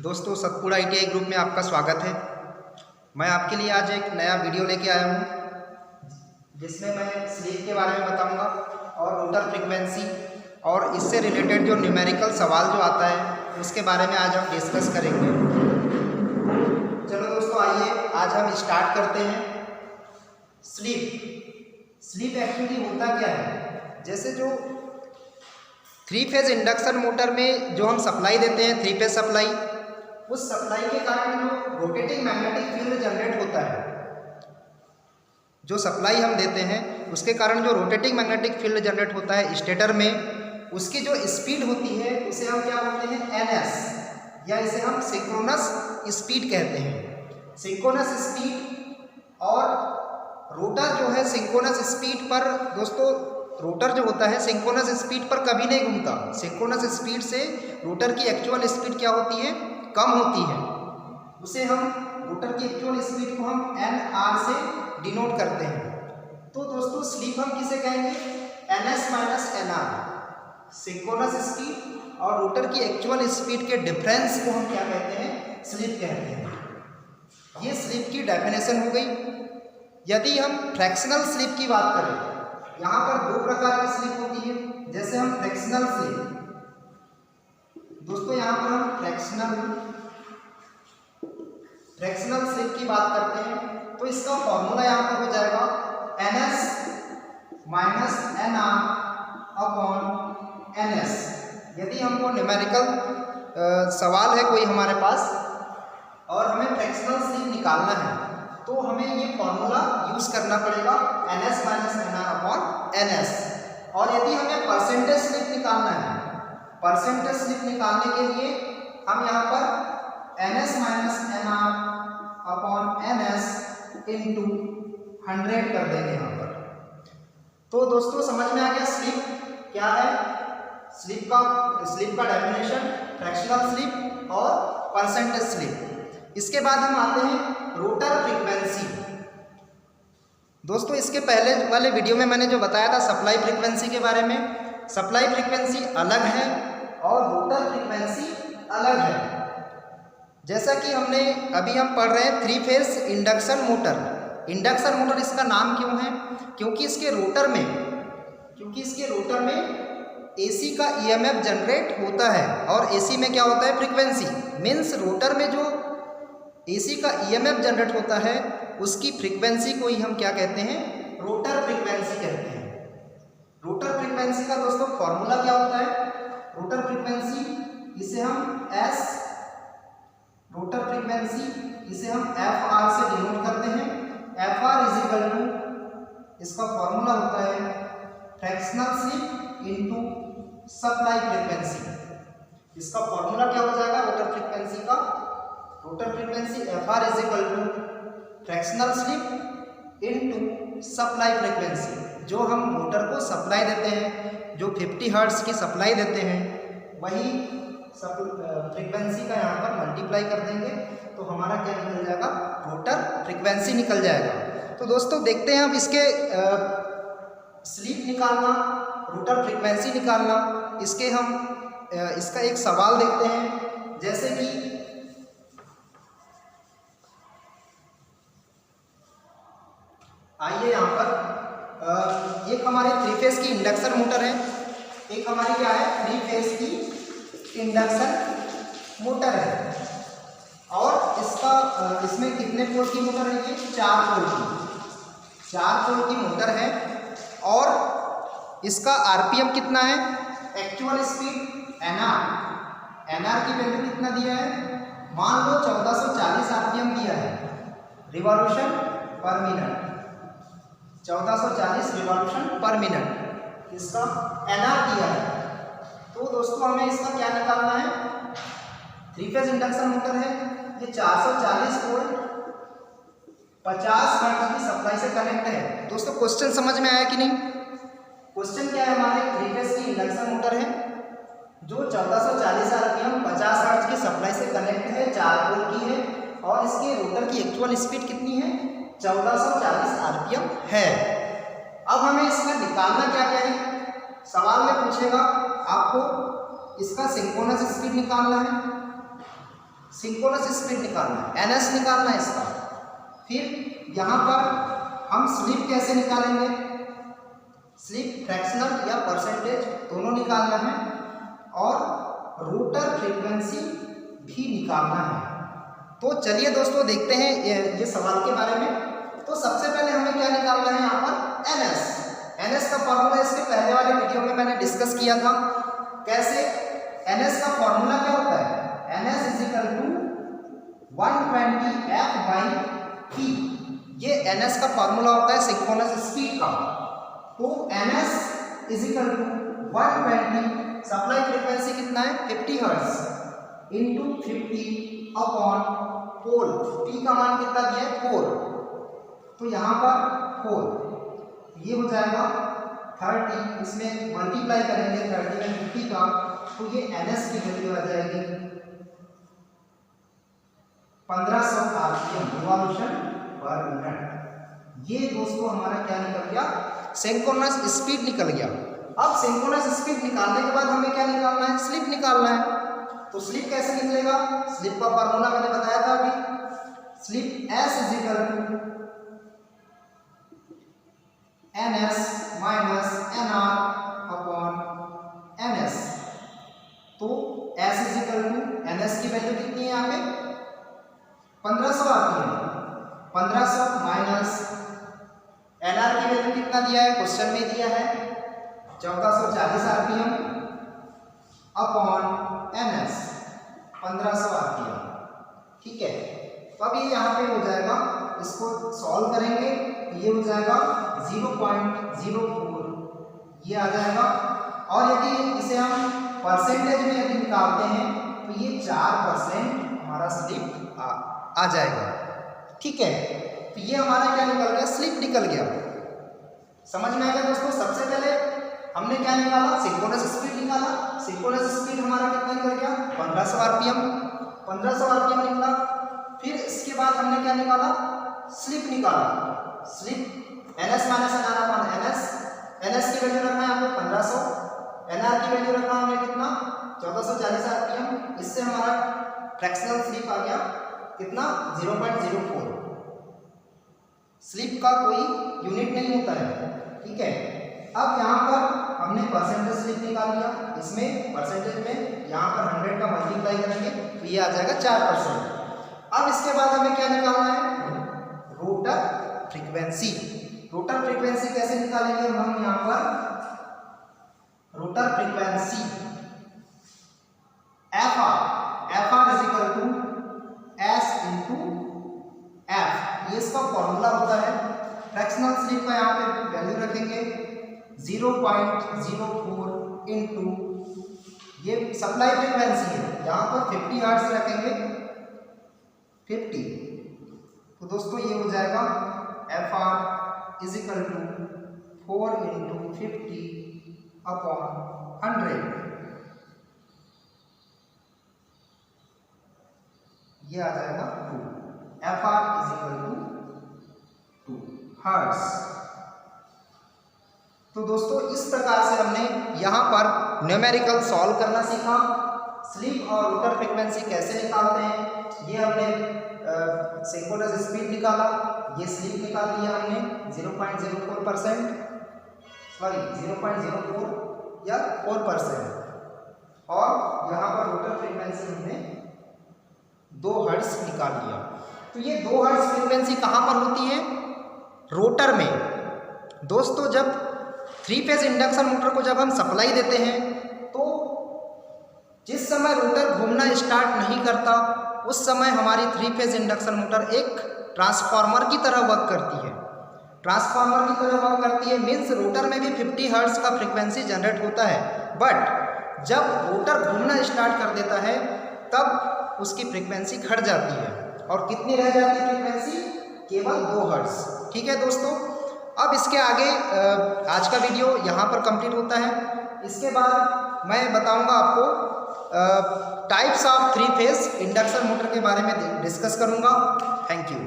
दोस्तों Satpura ITI group में आपका स्वागत है। मैं आपके लिए आज एक नया वीडियो लेके आया हूँ जिसमें मैं स्लीप के बारे में बताऊँगा और रोटर फ्रीक्वेंसी और इससे रिलेटेड जो न्यूमेरिकल सवाल जो आता है उसके बारे में आज हम डिस्कस करेंगे। चलो दोस्तों आइए आज हम स्टार्ट करते हैं। स्लीप एक्चुअली होता क्या है, जैसे जो 3 फेज इंडक्शन मोटर में जो हम सप्लाई देते हैं 3 फेज सप्लाई, उस सप्लाई के कारण जो रोटेटिंग मैग्नेटिक फील्ड जनरेट होता है, जो सप्लाई हम देते हैं उसके कारण जो रोटेटिंग मैग्नेटिक फील्ड जनरेट होता है स्टेटर में, उसकी जो स्पीड होती है उसे हम क्या बोलते हैं NS, या इसे हम सिंक्रोनस स्पीड कहते हैं। सिंक्रोनस स्पीड और रोटर जो है सिंक्रोनस स्पीड पर, दोस्तों रोटर जो होता है सिंक्रोनस स्पीड पर कभी नहीं घूमता। सिंक्रोनस स्पीड से रोटर की एक्चुअल स्पीड क्या होती है, कम होती है। उसे हम रोटर की एक्चुअल स्पीड को हम NR से डिनोट करते हैं। तो दोस्तों स्लीप हम किसे कहेंगे, NS minus NR, synchronous speed और रोटर की एक्चुअल स्पीड के डिफरेंस को हम क्या कहते हैं, स्लीप कहते हैं। ये स्लीप की डेफिनेशन हो गई। यदि हम फ्रैक्शनल स्लीप की बात करें, यहाँ पर 2 प्रकार की स्लीप होती है। जैसे हम फ्रैक्शनल स्लीप, दोस्तों यहाँ पर हम फ्रैक्शनल स्लीप की बात करते हैं तो इसका फॉर्मूला यहाँ पर हो जाएगा NS minus NR upon NS। यदि हमको न्यूमेरिकल सवाल है कोई हमारे पास और हमें फ्रैक्शनल स्लीप निकालना है तो हमें ये फॉर्मूला यूज करना पड़ेगा NS minus NR upon NS। और यदि हमें परसेंटेज स्लिप निकालना है, परसेंटेज स्लिप निकालने के लिए हम यहाँ पर NS minus NR upon NS into 100 कर देंगे यहाँ पर। तो दोस्तों समझ में आ गया स्लिप क्या है, स्लिप का डेफिनेशन, फ्रैक्शनल स्लिप और परसेंटेज स्लिप। इसके बाद हम आते हैं रोटर फ्रीक्वेंसी। दोस्तों इसके पहले वाले वीडियो में मैंने जो बताया था सप्लाई फ्रीक्वेंसी के बारे में, सप्लाई फ्रीक्वेंसी अलग है और रोटर फ्रीक्वेंसी अलग है। जैसा कि अभी हम पढ़ रहे हैं 3 phase induction motor. Induction motor इसका नाम क्यों है, क्योंकि इसके रोटर में AC का EMF जनरेट होता है और AC में क्या होता है, फ्रीक्वेंसी। मीन्स रोटर में जो AC का EMF जनरेट होता है उसकी फ्रीक्वेंसी को ही हम क्या कहते हैं, रोटर फ्रीक्वेंसी कहते हैं। रोटर फ्रीक्वेंसी का दोस्तों फॉर्मूला क्या होता है, रोटर फ्रीक्वेंसी इसे हम रोटर फ्रीक्वेंसी इसे हम FR से डिनोट करते हैं। FR इज इक्वल टू, इसका फॉर्मूला होता है fractional slip into supply frequency. इसका फॉर्मूला क्या हो जाएगा रोटर फ्रीक्वेंसी का, rotor frequency FR is equal to fractional slip into supply frequency. जो हम मोटर को सप्लाई देते हैं, जो 50 हर्ट्ज की सप्लाई देते हैं, वही फ्रीक्वेंसी का यहाँ पर मल्टीप्लाई कर देंगे तो हमारा क्या निकल जाएगा, रोटर फ्रीक्वेंसी निकल जाएगा। तो दोस्तों देखते हैं अब इसके स्लीप निकालना, रोटर फ्रीक्वेंसी निकालना, इसका एक सवाल देखते हैं। जैसे कि आइए यहाँ पर एक हमारी 3 फेज की इंडक्शन मोटर है, एक हमारी क्या है 3 फेज की इंडक्शन मोटर है। और इसमें कितने पोल की मोटर है, ये 4 पोल की मोटर है। और इसका RPM कितना है, एक्चुअल स्पीड NR की वैल्यू कितना दिया है, मान लो 1440 RPM दिया है, रिवॉल्यूशन पर मिनट, 1440 रिवॉल्यूशन पर मिनट इसका NR दिया है। तो दोस्तों हमें इसका क्या निकालना है, 3 फेज इंडक्शन मोटर है, ये 440 वोल्ट 50 हर्ट्ज की सप्लाई से कनेक्ट है। दोस्तों क्वेश्चन समझ में आया कि नहीं, क्वेश्चन क्या है, हमारे 3 फेज की इंडक्शन मोटर है जो 1440 RPM 50 हर्ट्ज की सप्लाई से कनेक्ट है, 4 पोल की है और इसके रोटर की एक्चुअल स्पीड कितनी है, 1440 RPM है। अब हमें इसका निकालना क्या है, सवाल में पूछेगा आपको इसका सिंक्रोनस स्पीड निकालना है। सिंक्रोनस स्पीड निकालना है, NS निकालना है इसका। फिर यहाँ पर हम स्लिप कैसे निकालेंगे, स्लिप फ्रैक्शनल या परसेंटेज दोनों निकालना है, और रोटर फ्रीक्वेंसी भी निकालना है। तो चलिए दोस्तों देखते हैं ये सवाल के बारे में। तो सबसे पहले हमें क्या निकालना है यहाँ पर, NS का फॉर्मूला इसके पहले वाले वीडियो में मैंने डिस्कस किया था। कैसे, NS का फॉर्मूला क्या होता है, NS = 120F/P। ये NS का फॉर्मूला होता है सिंक्रोनस स्पीड का। तो NS = 120, सप्लाई फ्रीक्वेंसी कितना है 50 हर्ट्ज इंटू 50 अपॉन पोल, P का मान कितना दिया है 4, तो यहाँ पर 4, ये हो जाएगा 30, इसमें मल्टीप्लाई करेंगे 30 में 50 का, तो ये NS की वैल्यू आ जाएगी 1500 RPM रिवॉल्यूशन पर मिनट। ये दोस्तों हमारा क्या निकल गया, सिंक्रोनस स्पीड निकल गया। अब सिंक्रोनस स्पीड निकालने के बाद हमें क्या निकालना है, स्लिप निकालना है। तो स्लिप कैसे निकलेगा, स्लिप का फॉर्मूला मैंने बताया था अभी, slip S = NS minus NR upon NS। तो S = NS की वैल्यू कितनी है यहाँ पे 1500 RPM, 1500 माइनस NR की वैल्यू कितना दिया है, क्वेश्चन में दिया है 1440 RPM अपॉन NS 1500 RPM। ठीक है, तो अब ये यहाँ पे हो जाएगा, इसको सॉल्व करेंगे तो ये हो जाएगा 0.04, ये आ जाएगा। और यदि इसे हम परसेंटेज में यदि निकालते हैं तो ये 4% हमारा स्लिप आ जाएगा। ठीक है, तो ये हमारा क्या निकल गया, स्लिप निकल गया। समझ में आएगा दोस्तों। सबसे पहले हमने क्या निकाला, सिंक्रोनस स्पीड निकाला। सिंक्रोनस स्पीड हमारा कितना निकल गया 1500 RPM, 1500 RPM निकला। फिर इसके बाद हमने क्या निकाला, स्लिप निकाला। Slip NS minus NR upon NS, NS की वैल्यू रखा है यहाँ पे 1500, NR की वैल्यू रखा हमने कितना 1440 RPM। इससे हमारा फ्रैक्शनल स्लिप आ गया कितना 0.04। स्लिप का कोई यूनिट नहीं होता है। ठीक है, अब यहाँ पर हमने परसेंटेज स्लिप निकाल लिया, इसमें परसेंटेज में यहाँ पर 100 का मल्टीप्लाई करेंगे तो ये आ जाएगा 4%। अब इसके बाद हमें क्या निकालना है, रोटर फ्रीक्वेंसी। रोटर फ्रीक्वेंसी कैसे निकालेंगे हम यहाँ पर, rotor frequency FR = S × F, ये इसका फॉर्मूला होता है। फ्रैक्शनल स्लिप का यहाँ पे वैल्यू रखेंगे 0.04 इंटू, ये सप्लाई फ्रीक्वेंसी है, यहाँ पर 50 हर्ट्ज रखेंगे 50। तो दोस्तों ये हो जाएगा FR = 4 × 50 अपॉन 100, ये आ जाएगा 2। FR = 2 hertz. तो दोस्तों इस प्रकार से हमने यहाँ पर न्यूमेरिकल सॉल्व करना सीखा। स्लिप और रोटर फ्रीक्वेंसी कैसे निकालते हैं, ये हमने सिंक्रोनस स्पीड निकाला, ये स्लिप निकाल दिया हमने 0.04%, सॉरी 0.04 या 4%, और यहाँ पर रोटर फ्रीक्वेंसी हमने 2 हर्ट्ज निकाल लिया। तो ये 2 हर्ट्ज फ्रीक्वेंसी कहाँ पर होती है, रोटर में। दोस्तों जब 3 फेज इंडक्शन मोटर को जब हम सप्लाई देते हैं तो जिस समय रोटर घूमना स्टार्ट नहीं करता उस समय हमारी 3 फेज इंडक्शन मोटर एक ट्रांसफार्मर की तरह वर्क करती है। ट्रांसफार्मर की तरह वर्क करती है मीन्स रोटर में भी 50 हर्ट्ज का फ्रीक्वेंसी जनरेट होता है, बट जब रोटर घूमना स्टार्ट कर देता है तब उसकी फ्रीक्वेंसी घट जाती है, और कितनी रह जाती है फ्रीक्वेंसी, केवल 2 हर्ट्ज। ठीक है दोस्तों, अब इसके आगे आज का वीडियो यहाँ पर कंप्लीट होता है। इसके बाद मैं बताऊँगा आपको types of 3 phase induction motor के बारे में डिस्कस करूँगा। Thank you.